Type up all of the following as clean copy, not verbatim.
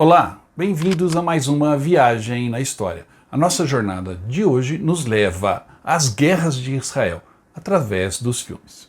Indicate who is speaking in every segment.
Speaker 1: Olá, bem-vindos a mais uma viagem na história. A nossa jornada de hoje nos leva às guerras de Israel através dos filmes.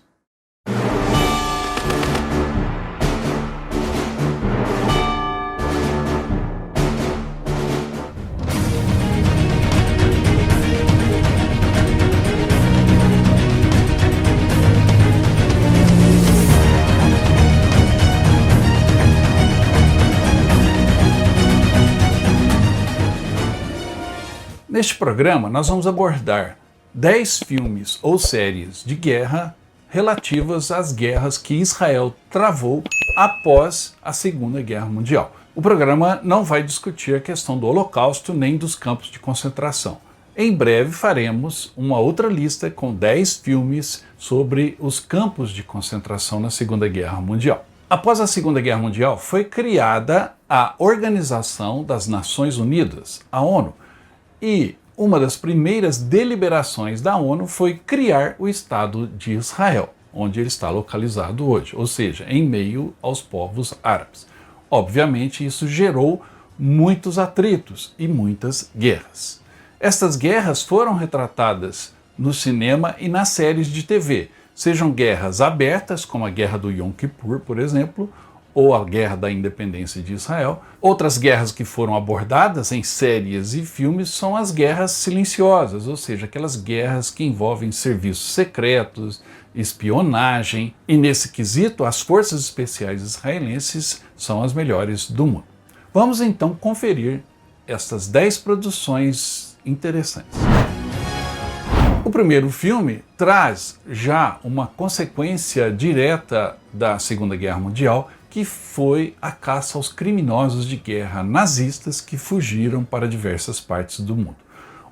Speaker 1: Neste programa, nós vamos abordar 10 filmes ou séries de guerra relativas às guerras que Israel travou após a Segunda Guerra Mundial. O programa não vai discutir a questão do Holocausto nem dos campos de concentração. Em breve faremos uma outra lista com 10 filmes sobre os campos de concentração na Segunda Guerra Mundial. Após a Segunda Guerra Mundial, foi criada a Organização das Nações Unidas, a ONU, e uma das primeiras deliberações da ONU foi criar o Estado de Israel, onde ele está localizado hoje, ou seja, em meio aos povos árabes. Obviamente, isso gerou muitos atritos e muitas guerras. Estas guerras foram retratadas no cinema e nas séries de TV, sejam guerras abertas, como a Guerra do Yom Kippur, por exemplo, ou a Guerra da Independência de Israel. Outras guerras que foram abordadas em séries e filmes são as guerras silenciosas, ou seja, aquelas guerras que envolvem serviços secretos, espionagem, e nesse quesito as forças especiais israelenses são as melhores do mundo. Vamos então conferir estas 10 produções interessantes. O primeiro filme traz já uma consequência direta da Segunda Guerra Mundial, que foi a caça aos criminosos de guerra nazistas que fugiram para diversas partes do mundo.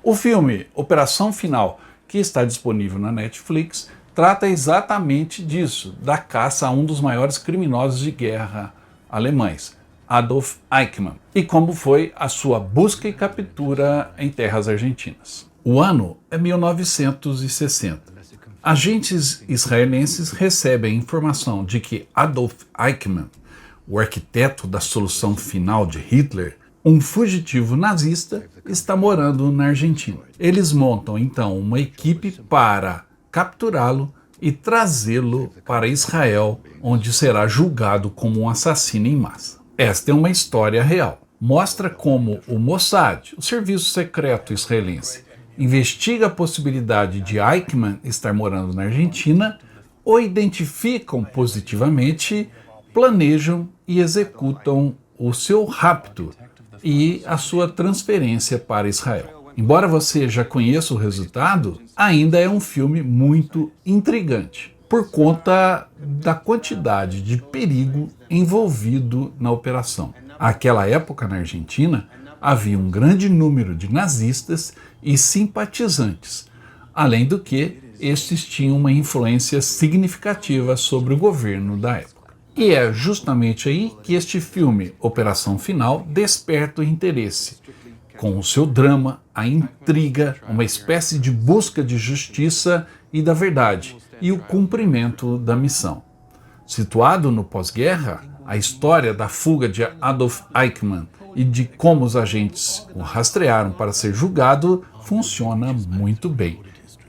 Speaker 1: O filme Operação Final, que está disponível na Netflix, trata exatamente disso, da caça a um dos maiores criminosos de guerra alemães, Adolf Eichmann, e como foi a sua busca e captura em terras argentinas. O ano é 1960. Agentes israelenses recebem a informação de que Adolf Eichmann, o arquiteto da solução final de Hitler, um fugitivo nazista, está morando na Argentina. Eles montam então uma equipe para capturá-lo e trazê-lo para Israel, onde será julgado como um assassino em massa. Esta é uma história real. Mostra como o Mossad, o serviço secreto israelense, investiga a possibilidade de Eichmann estar morando na Argentina, o identificam positivamente, planejam e executam o seu rapto e a sua transferência para Israel. Embora você já conheça o resultado, ainda é um filme muito intrigante, por conta da quantidade de perigo envolvido na operação. Naquela época, na Argentina, havia um grande número de nazistas e simpatizantes, além do que estes tinham uma influência significativa sobre o governo da época. E é justamente aí que este filme, Operação Final, desperta o interesse, com o seu drama, a intriga, uma espécie de busca de justiça e da verdade, e o cumprimento da missão. Situado no pós-guerra, a história da fuga de Adolf Eichmann e de como os agentes o rastrearam para ser julgado funciona muito bem,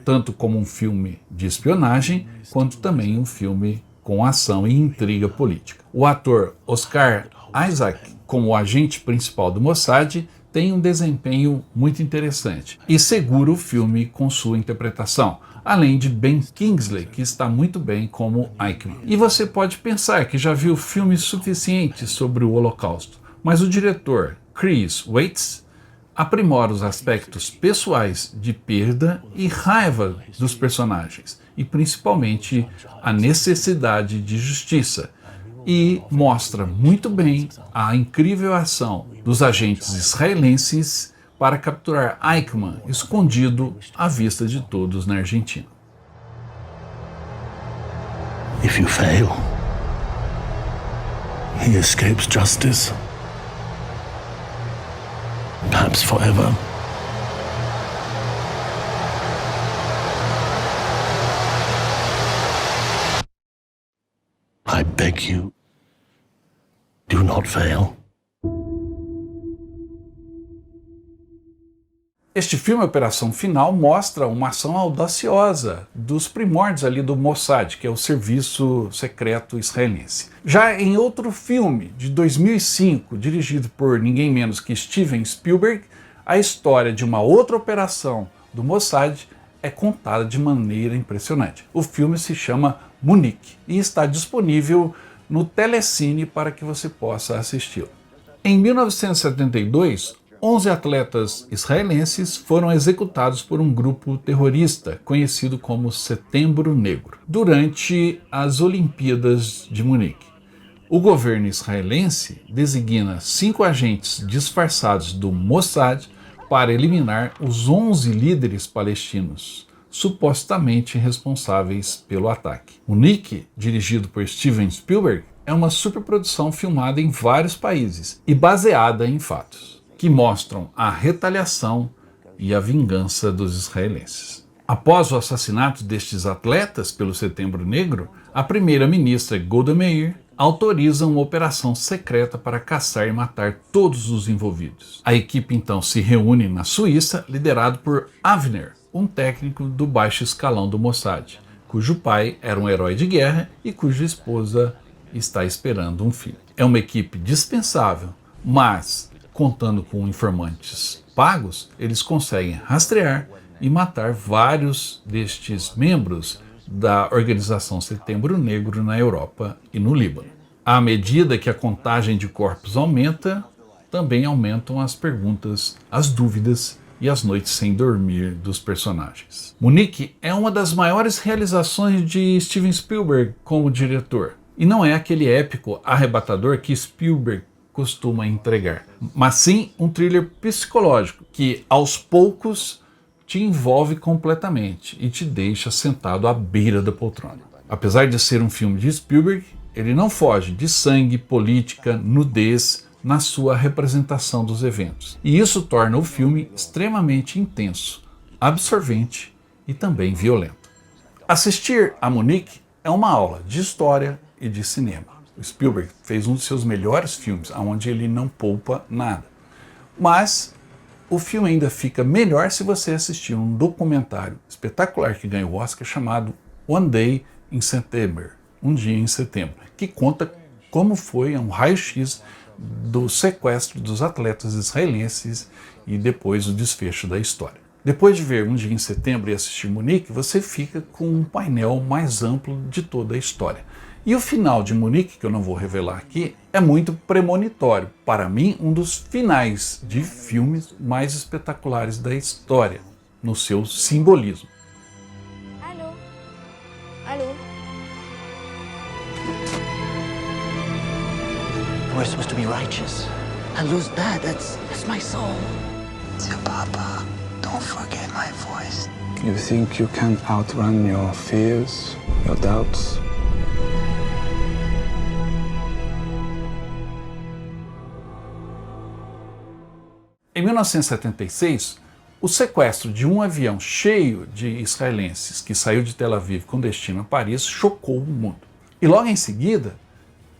Speaker 1: tanto como um filme de espionagem, quanto também um filme com ação e intriga política. O ator Oscar Isaac, como o agente principal do Mossad, tem um desempenho muito interessante e segura o filme com sua interpretação, além de Ben Kingsley, que está muito bem como Eichmann. E você pode pensar que já viu filmes suficientes sobre o Holocausto, mas o diretor Chris Weitz aprimora os aspectos pessoais de perda e raiva dos personagens, e principalmente a necessidade de justiça, e mostra muito bem a incrível ação dos agentes israelenses para capturar Eichmann, escondido à vista de todos na Argentina.
Speaker 2: If you fail, he escapes justice. Perhaps forever. I beg you, do not fail.
Speaker 1: Este filme, Operação Final, mostra uma ação audaciosa dos primórdios ali do Mossad, que é o serviço secreto israelense. Já em outro filme, de 2005, dirigido por ninguém menos que Steven Spielberg, a história de uma outra operação do Mossad é contada de maneira impressionante. O filme se chama Munique e está disponível no Telecine para que você possa assisti-lo. Em 1972, 11 atletas israelenses foram executados por um grupo terrorista conhecido como Setembro Negro, durante as Olimpíadas de Munique. O governo israelense designa 5 agentes disfarçados do Mossad para eliminar os 11 líderes palestinos, supostamente responsáveis pelo ataque. Munique, dirigido por Steven Spielberg, é uma superprodução filmada em vários países e baseada em fatos que mostram a retaliação e a vingança dos israelenses. Após o assassinato destes atletas pelo Setembro Negro, a primeira-ministra Golda Meir autoriza uma operação secreta para caçar e matar todos os envolvidos. A equipe então se reúne na Suíça, liderado por Avner, um técnico do baixo escalão do Mossad, cujo pai era um herói de guerra e cuja esposa está esperando um filho. É uma equipe dispensável, mas contando com informantes pagos, eles conseguem rastrear e matar vários destes membros da Organização Setembro Negro na Europa e no Líbano. À medida que a contagem de corpos aumenta, também aumentam as perguntas, as dúvidas e as noites sem dormir dos personagens. Munique é uma das maiores realizações de Steven Spielberg como diretor, e não é aquele épico arrebatador que Spielberg costuma entregar, mas sim um thriller psicológico que aos poucos te envolve completamente e te deixa sentado à beira da poltrona. Apesar de ser um filme de Spielberg, ele não foge de sangue, política, nudez na sua representação dos eventos. E isso torna o filme extremamente intenso, absorvente e também violento. Assistir a Munique é uma aula de história e de cinema. O Spielberg fez um dos seus melhores filmes, onde ele não poupa nada. Mas o filme ainda fica melhor se você assistir um documentário espetacular que ganhou o Oscar chamado One Day in September, Um Dia em Setembro, que conta como foi um raio-x do sequestro dos atletas israelenses e depois o desfecho da história. Depois de ver Um Dia em Setembro e assistir Munique, você fica com um painel mais amplo de toda a história. E o final de Munique, que eu não vou revelar aqui, é muito premonitório. Para mim, um dos finais de filmes mais espetaculares da história, no seu simbolismo.
Speaker 3: Alô? Alô?
Speaker 4: We're supposed to be righteous. I lose that. That's my soul.
Speaker 5: Dear Papa, don't forget my voice.
Speaker 6: You think you can outrun your fears, your doubts?
Speaker 1: Em 1976, o sequestro de um avião cheio de israelenses que saiu de Tel Aviv com destino a Paris chocou o mundo. E logo em seguida,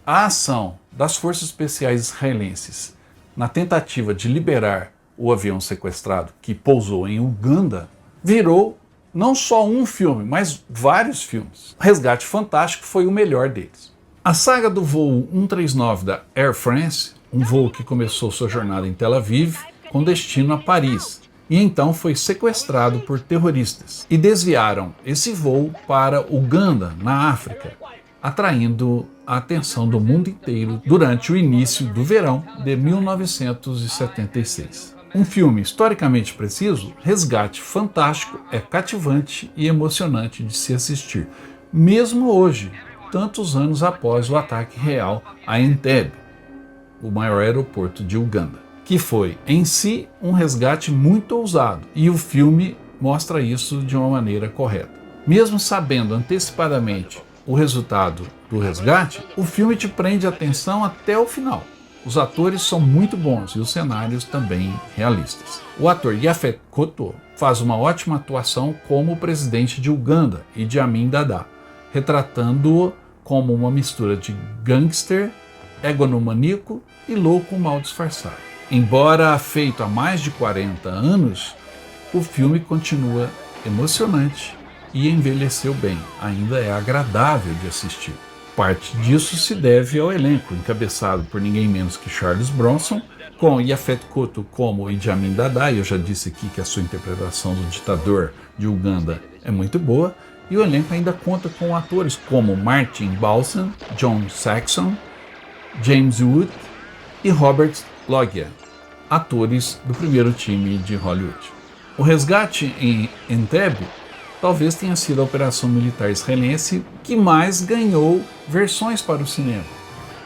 Speaker 1: a ação das forças especiais israelenses na tentativa de liberar o avião sequestrado que pousou em Uganda virou não só um filme, mas vários filmes. Resgate Fantástico foi o melhor deles. A saga do voo 139 da Air France, um voo que começou sua jornada em Tel Aviv com destino a Paris, e então foi sequestrado por terroristas e desviaram esse voo para Uganda, na África, atraindo a atenção do mundo inteiro durante o início do verão de 1976. Um filme historicamente preciso, Resgate Fantástico é cativante e emocionante de se assistir, mesmo hoje, tantos anos após o ataque real a Entebbe, o maior aeroporto de Uganda, que foi, em si, um resgate muito ousado, e o filme mostra isso de uma maneira correta. Mesmo sabendo antecipadamente o resultado do resgate, o filme te prende a atenção até o final. Os atores são muito bons e os cenários também realistas. O ator Yaphet Kotto faz uma ótima atuação como o presidente de Uganda, Idi Amin Dada, retratando-o como uma mistura de gangster, eganomaníaco e louco mal disfarçado. Embora feito há mais de 40 anos, o filme continua emocionante e envelheceu bem, ainda é agradável de assistir. Parte disso se deve ao elenco, encabeçado por ninguém menos que Charles Bronson, com Yaphet Kotto como Idi Amin Dada. Eu já disse aqui que a sua interpretação do ditador de Uganda é muito boa, e o elenco ainda conta com atores como Martin Balsam, John Saxon, James Wood e Robert Loggia, atores do primeiro time de Hollywood. O resgate em Entebbe talvez tenha sido a operação militar israelense que mais ganhou versões para o cinema.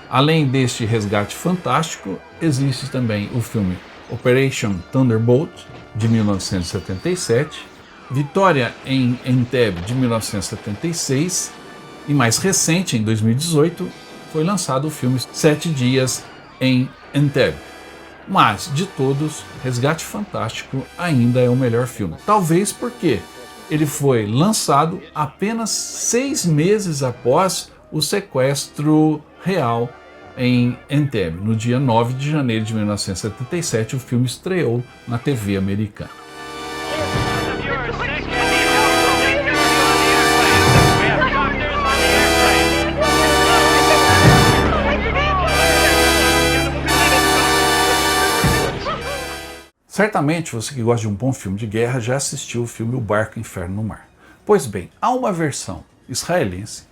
Speaker 1: Além deste resgate fantástico, existe também o filme Operation Thunderbolt, de 1977, Vitória em Entebbe, de 1976, e mais recente, em 2018, foi lançado o filme 7 Dias em Entebbe. Mas, de todos, Resgate Fantástico ainda é o melhor filme. Talvez porque ele foi lançado apenas 6 meses após o sequestro real em Entebbe. No dia 9 de janeiro de 1977, o filme estreou na TV americana. Certamente você que gosta de um bom filme de guerra já assistiu o filme O Barco Inferno no Mar. Pois bem, há uma versão israelense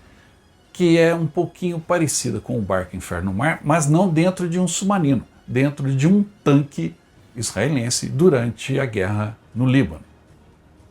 Speaker 1: que é um pouquinho parecida com O Barco Inferno no Mar, mas não dentro de um submarino, dentro de um tanque israelense durante a guerra no Líbano.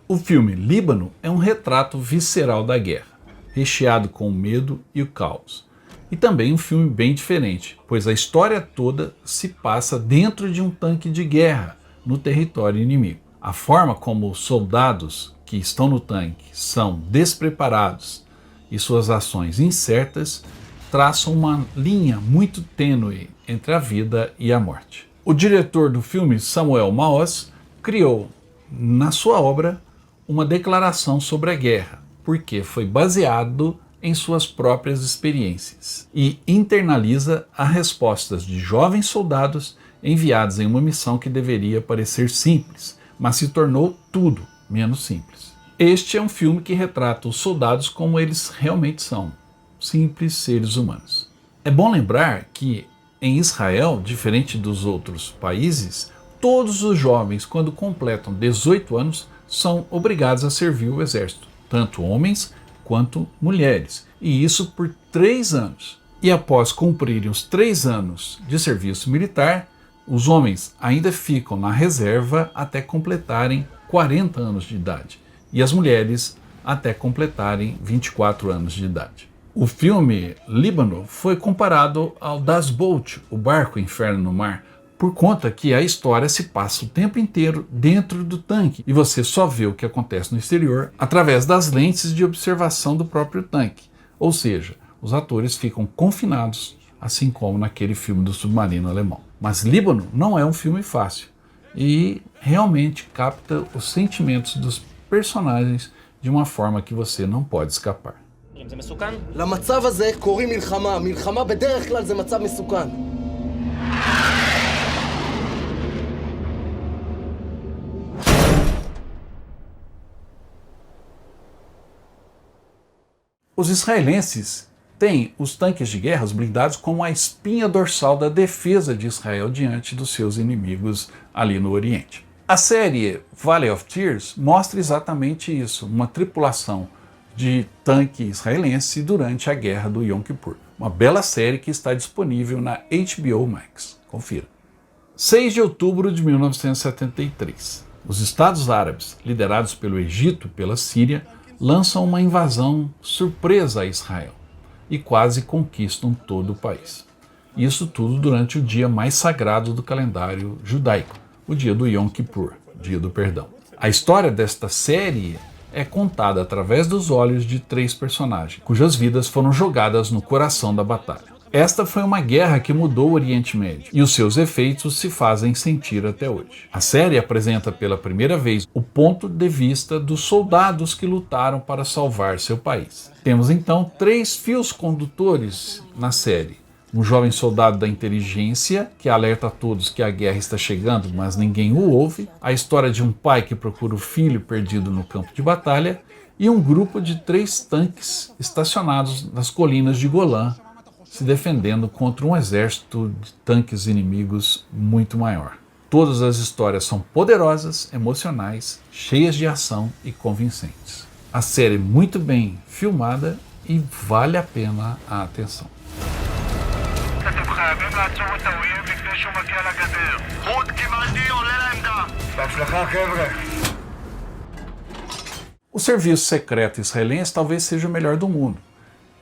Speaker 1: O filme Líbano é um retrato visceral da guerra, recheado com o medo e o caos. E também um filme bem diferente, pois a história toda se passa dentro de um tanque de guerra, no território inimigo. A forma como os soldados que estão no tanque são despreparados e suas ações incertas traçam uma linha muito tênue entre a vida e a morte. O diretor do filme, Samuel Maoz, criou na sua obra uma declaração sobre a guerra, porque foi baseado em suas próprias experiências e internaliza as respostas de jovens soldados enviados em uma missão que deveria parecer simples, mas se tornou tudo menos simples. Este é um filme que retrata os soldados como eles realmente são, simples seres humanos. É bom lembrar que em Israel, diferente dos outros países, todos os jovens, quando completam 18 anos, são obrigados a servir o exército, tanto homens quanto mulheres, e isso por 3 anos. E após cumprirem os 3 anos de serviço militar, os homens ainda ficam na reserva até completarem 40 anos de idade e as mulheres até completarem 24 anos de idade. O filme Líbano foi comparado ao Das Boot, O Barco Inferno no Mar, por conta que a história se passa o tempo inteiro dentro do tanque e você só vê o que acontece no exterior através das lentes de observação do próprio tanque. Ou seja, os atores ficam confinados, assim como naquele filme do submarino alemão. Mas Líbano não é um filme fácil e realmente capta os sentimentos dos personagens de uma forma que você não pode escapar.
Speaker 7: למצב הזה קוראים מלחמה. מלחמה בדרך כלל זה מצב מסוכן.
Speaker 1: Os israelenses têm os tanques de guerra, os blindados, como a espinha dorsal da defesa de Israel diante dos seus inimigos ali no Oriente. A série Valley of Tears mostra exatamente isso, uma tripulação de tanque israelense durante a guerra do Yom Kippur. Uma bela série que está disponível na HBO Max. Confira. 6 de outubro de 1973. Os Estados Árabes, liderados pelo Egito e pela Síria, lançam uma invasão surpresa a Israel e quase conquistam todo o país. Isso tudo durante o dia mais sagrado do calendário judaico, o dia do Yom Kippur, dia do perdão. A história desta série é contada através dos olhos de 3 personagens, cujas vidas foram jogadas no coração da batalha. Esta foi uma guerra que mudou o Oriente Médio, e os seus efeitos se fazem sentir até hoje. A série apresenta pela primeira vez o ponto de vista dos soldados que lutaram para salvar seu país. Temos então 3 fios condutores na série: Um jovem soldado da inteligência que alerta a todos que a guerra está chegando, mas ninguém o ouve. A história de um pai que procura o filho perdido no campo de batalha. E um grupo de 3 tanques estacionados nas colinas de Golã, se defendendo contra um exército de tanques inimigos muito maior. Todas as histórias são poderosas, emocionais, cheias de ação e convincentes. A série é muito bem filmada e vale a pena a atenção.
Speaker 8: אתם חייבים לעצור את האויב לפני שהוא מגיע לגדר. חוט קיבלתי, עולה לעמדה. בהצלחה חבר'ה.
Speaker 1: O serviço secreto israelense talvez seja o melhor do mundo.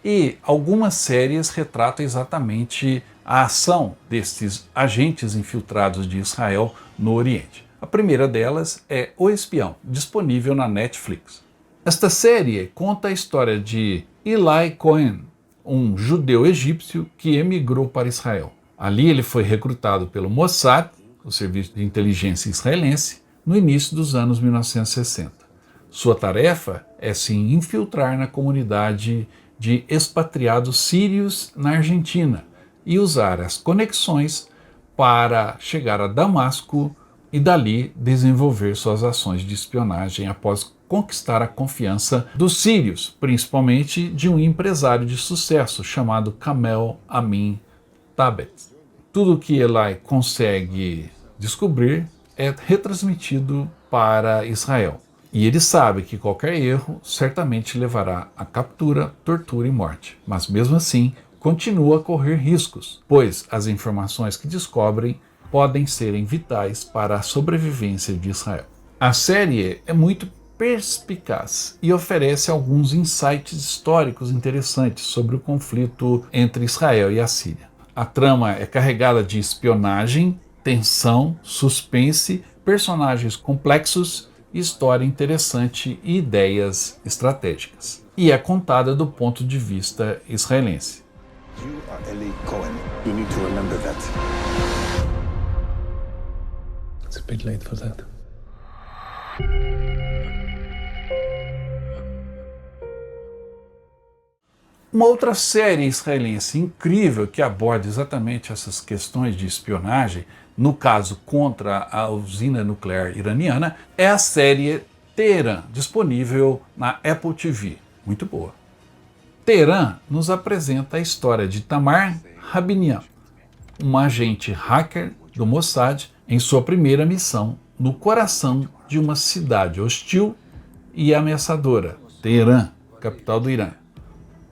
Speaker 1: E algumas séries retratam exatamente a ação destes agentes infiltrados de Israel no Oriente. A primeira delas é O Espião, disponível na Netflix. Esta série conta a história de Eli Cohen, um judeu egípcio que emigrou para Israel. Ali ele foi recrutado pelo Mossad, o serviço de inteligência israelense, no início dos anos 1960. Sua tarefa é se infiltrar na comunidade de expatriados sírios na Argentina e usar as conexões para chegar a Damasco e dali desenvolver suas ações de espionagem após conquistar a confiança dos sírios, principalmente de um empresário de sucesso chamado Kamel Amin Tabet. Tudo que Eli consegue descobrir é retransmitido para Israel. E ele sabe que qualquer erro certamente levará à captura, tortura e morte. Mas mesmo assim, continua a correr riscos, pois as informações que descobrem podem serem vitais para a sobrevivência de Israel. A série é muito perspicaz e oferece alguns insights históricos interessantes sobre o conflito entre Israel e a Síria. A trama é carregada de espionagem, tensão, suspense, personagens complexos, história interessante e ideias estratégicas. E é contada do ponto de vista israelense.
Speaker 6: You are Eli Cohen. You need to remember that.
Speaker 2: It's a bit late for that.
Speaker 1: Uma outra série israelense incrível que aborda exatamente essas questões de espionagem, no caso contra a usina nuclear iraniana, é a série Teherã, disponível na Apple TV. Muito boa. Teherã nos apresenta a história de Tamar Rabinian, uma agente hacker do Mossad em sua primeira missão no coração de uma cidade hostil e ameaçadora, Teherã, capital do Irã,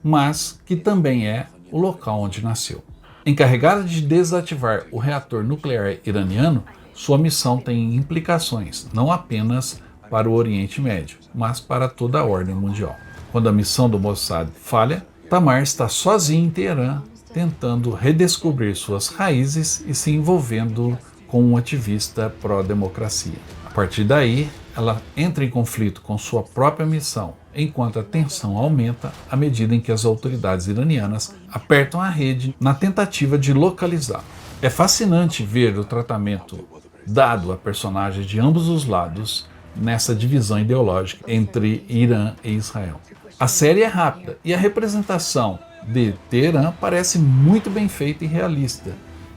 Speaker 1: mas que também é o local onde nasceu. Encarregada de desativar o reator nuclear iraniano, sua missão tem implicações não apenas para o Oriente Médio, mas para toda a ordem mundial. Quando a missão do Mossad falha, Tamar está sozinha em Teherã, tentando redescobrir suas raízes e se envolvendo com um ativista pró-democracia. A partir daí, ela entra em conflito com sua própria missão, enquanto a tensão aumenta à medida em que as autoridades iranianas apertam a rede na tentativa de localizá-la. É fascinante ver o tratamento dado a personagens de ambos os lados nessa divisão ideológica entre Irã e Israel. A série é rápida e a representação de Teherã parece muito bem feita e realista,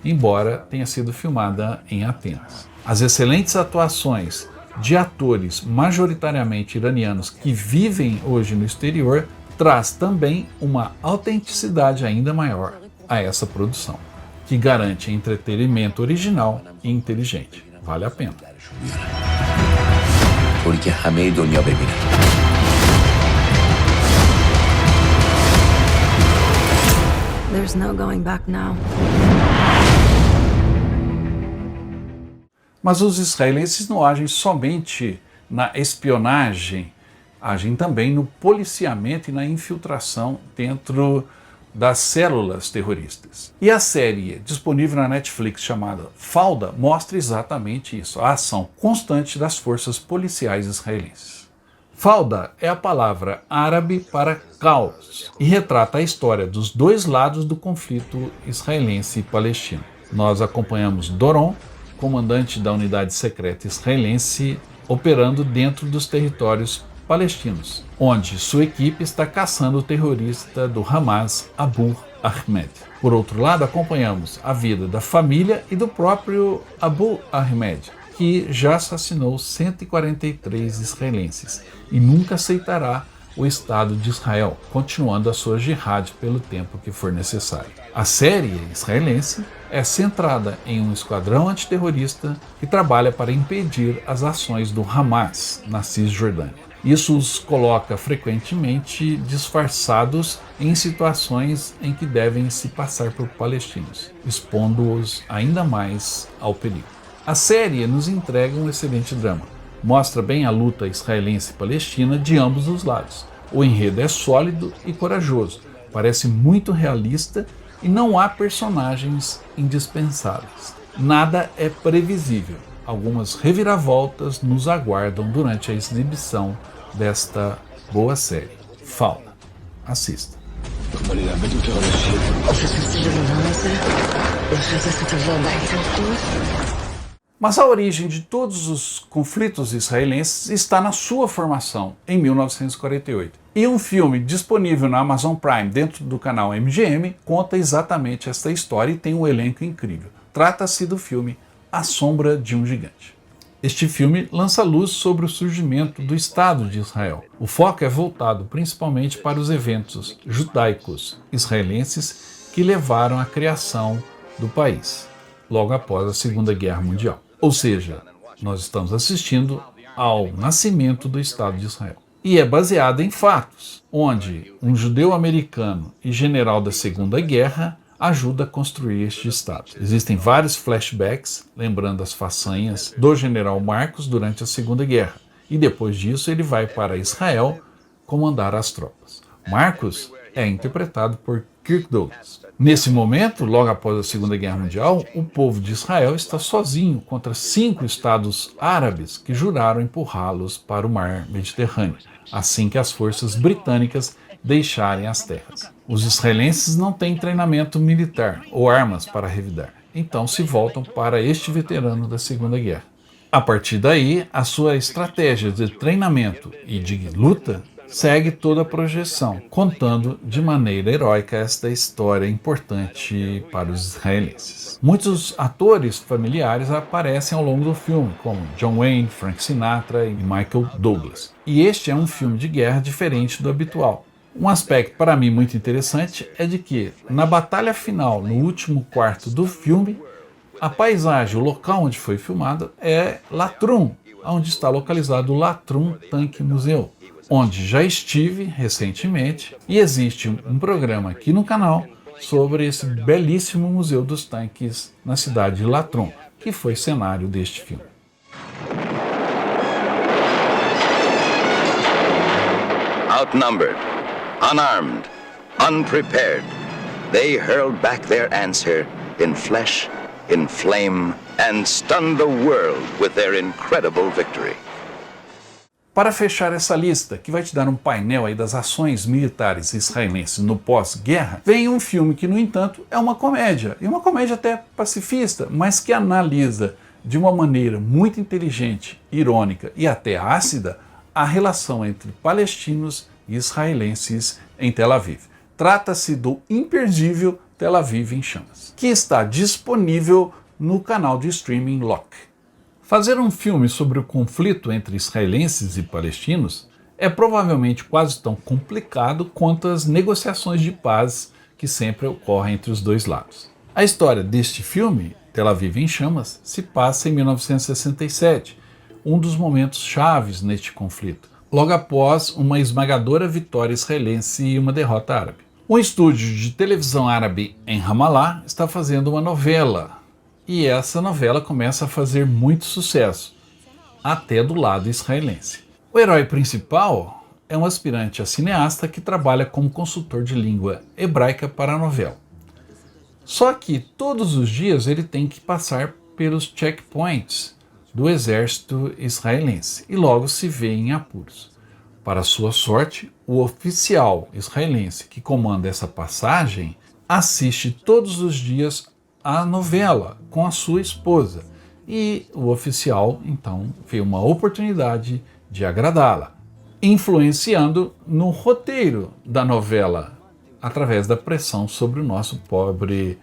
Speaker 1: embora tenha sido filmada em Atenas. As excelentes atuações de atores majoritariamente iranianos que vivem hoje no exterior traz também uma autenticidade ainda maior a essa produção, que garante entretenimento original e inteligente. Vale a pena.
Speaker 3: There's no going back now.
Speaker 1: Mas os israelenses não agem somente na espionagem, agem também no policiamento e na infiltração dentro das células terroristas. E a série disponível na Netflix chamada Fauda mostra exatamente isso, a ação constante das forças policiais israelenses. Fauda é a palavra árabe para caos e retrata a história dos dois lados do conflito israelense e palestino. Nós acompanhamos Doron, comandante da unidade secreta israelense, operando dentro dos territórios palestinos, onde sua equipe está caçando o terrorista do Hamas, Abu Ahmed. Por outro lado, acompanhamos a vida da família e do próprio Abu Ahmed, que já assassinou 143 israelenses e nunca aceitará o Estado de Israel, continuando a sua jihad pelo tempo que for necessário. A série israelense é centrada em um esquadrão antiterrorista que trabalha para impedir as ações do Hamas na Cisjordânia. Isso os coloca frequentemente disfarçados em situações em que devem se passar por palestinos, expondo-os ainda mais ao perigo. A série nos entrega um excelente drama. Mostra bem a luta israelense e palestina de ambos os lados. O enredo é sólido e corajoso, parece muito realista e não há personagens indispensáveis. Nada é previsível. Algumas reviravoltas nos aguardam durante a exibição desta boa série. Fauna. Assista. Mas a origem de todos os conflitos israelenses está na sua formação, em 1948. E um filme disponível na Amazon Prime dentro do canal MGM conta exatamente esta história e tem um elenco incrível. Trata-se do filme A Sombra de um Gigante. Este filme lança luz sobre o surgimento do Estado de Israel. O foco é voltado principalmente para os eventos judaicos israelenses que levaram à criação do país, logo após a Segunda Guerra Mundial. Ou seja, nós estamos assistindo ao nascimento do Estado de Israel. E é baseado em fatos, onde um judeu americano e general da Segunda Guerra ajuda a construir este Estado. Existem vários flashbacks, lembrando as façanhas do general Marcos durante a Segunda Guerra. E depois disso ele vai para Israel comandar as tropas. Marcos é interpretado por Kirk Douglas. Nesse momento, logo após a Segunda Guerra Mundial, o povo de Israel está sozinho contra 5 estados árabes que juraram empurrá-los para o mar Mediterrâneo, assim que as forças britânicas deixarem as terras. Os israelenses não têm treinamento militar ou armas para revidar, então se voltam para este veterano da Segunda Guerra. A partir daí, a sua estratégia de treinamento e de luta segue toda a projeção, contando de maneira heróica esta história importante para os israelenses. Muitos atores familiares aparecem ao longo do filme, como John Wayne, Frank Sinatra e Michael Douglas. E este é um filme de guerra diferente do habitual. Um aspecto para mim muito interessante é de que, na batalha final, no último quarto do filme, a paisagem, o local onde foi filmado é Latrun, onde está localizado o Latrun Tank Museum, onde já estive recentemente, e existe um programa aqui no canal sobre esse belíssimo Museu dos Tanques na cidade de Latrun, que foi cenário deste filme.
Speaker 9: Outnumbered, unarmed, unprepared, they hurled back their answer in flesh, in flame, and stunned the world with their incredible victory.
Speaker 1: Para fechar essa lista, que vai te dar um painel aí das ações militares israelenses no pós-guerra, vem um filme que, no entanto, é uma comédia, e uma comédia até pacifista, mas que analisa de uma maneira muito inteligente, irônica e até ácida a relação entre palestinos e israelenses em Tel Aviv. Trata-se do imperdível Tel Aviv em Chamas, que está disponível no canal de streaming Lock. Fazer um filme sobre o conflito entre israelenses e palestinos é provavelmente quase tão complicado quanto as negociações de paz que sempre ocorrem entre os dois lados. A história deste filme, Tel Aviv em Chamas, se passa em 1967, um dos momentos chaves neste conflito, logo após uma esmagadora vitória israelense e uma derrota árabe. Um estúdio de televisão árabe em Ramallah está fazendo uma novela, e essa novela começa a fazer muito sucesso, até do lado israelense. O herói principal é um aspirante a cineasta que trabalha como consultor de língua hebraica para a novela. Só que todos os dias ele tem que passar pelos checkpoints do exército israelense e logo se vê em apuros. Para sua sorte, o oficial israelense que comanda essa passagem assiste todos os dias a novela com a sua esposa e o oficial então vê uma oportunidade de agradá-la. influenciando no roteiro da novela, através da pressão sobre o nosso pobre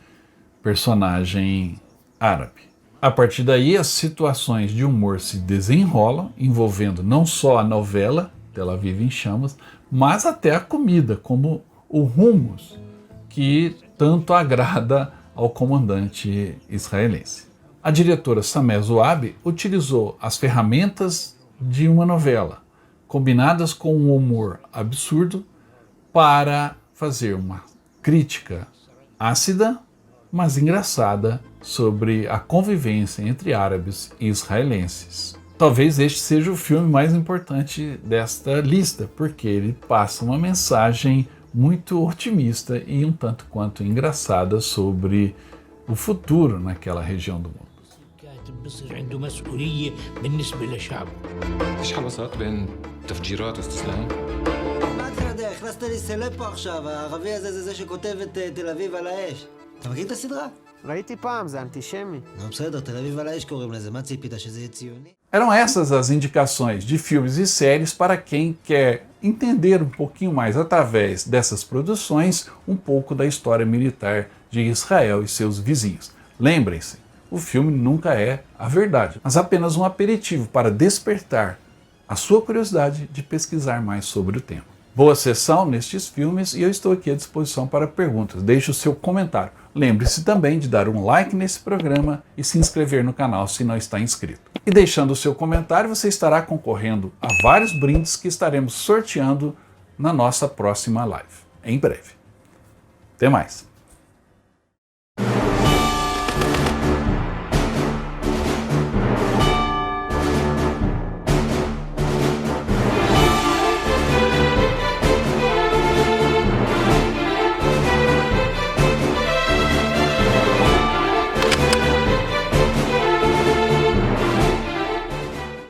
Speaker 1: personagem árabe. A partir daí, as situações de humor se desenrolam, envolvendo não só a novela Tel Aviv em Chamas, mas até a comida, como o hummus, que tanto agrada ao comandante israelense. A diretora Sameh Zouabi utilizou as ferramentas de uma novela, combinadas com um humor absurdo, para fazer uma crítica ácida, mas engraçada, sobre a convivência entre árabes e israelenses. Talvez este seja o filme mais importante desta lista, porque ele passa uma mensagem muito otimista e um tanto quanto engraçada sobre o futuro naquela região do mundo.
Speaker 10: הכנסת לי סלב פה עכשיו, הערבי הזה זה שכותב את תל אביב על האש. אתה מכיר את הסדרה?
Speaker 11: ראיתי פעם, זה אנטישמי.
Speaker 10: נו בסדר, תל אביב על האש קוראים לזה, מה ציפית שזה יהיה ציוני?
Speaker 1: Eram essas as indicações de filmes e séries para quem quer entender um pouquinho mais, através dessas produções, um pouco da história militar de Israel e seus vizinhos. Lembrem-se, o filme nunca é a verdade, mas apenas um aperitivo para despertar a sua curiosidade de pesquisar mais sobre o tema. Boa sessão nestes filmes e eu estou aqui à disposição para perguntas. Deixe o seu comentário. Lembre-se também de dar um like nesse programa e se inscrever no canal se não está inscrito. E deixando o seu comentário, você estará concorrendo a vários brindes que estaremos sorteando na nossa próxima live, em breve. Até mais!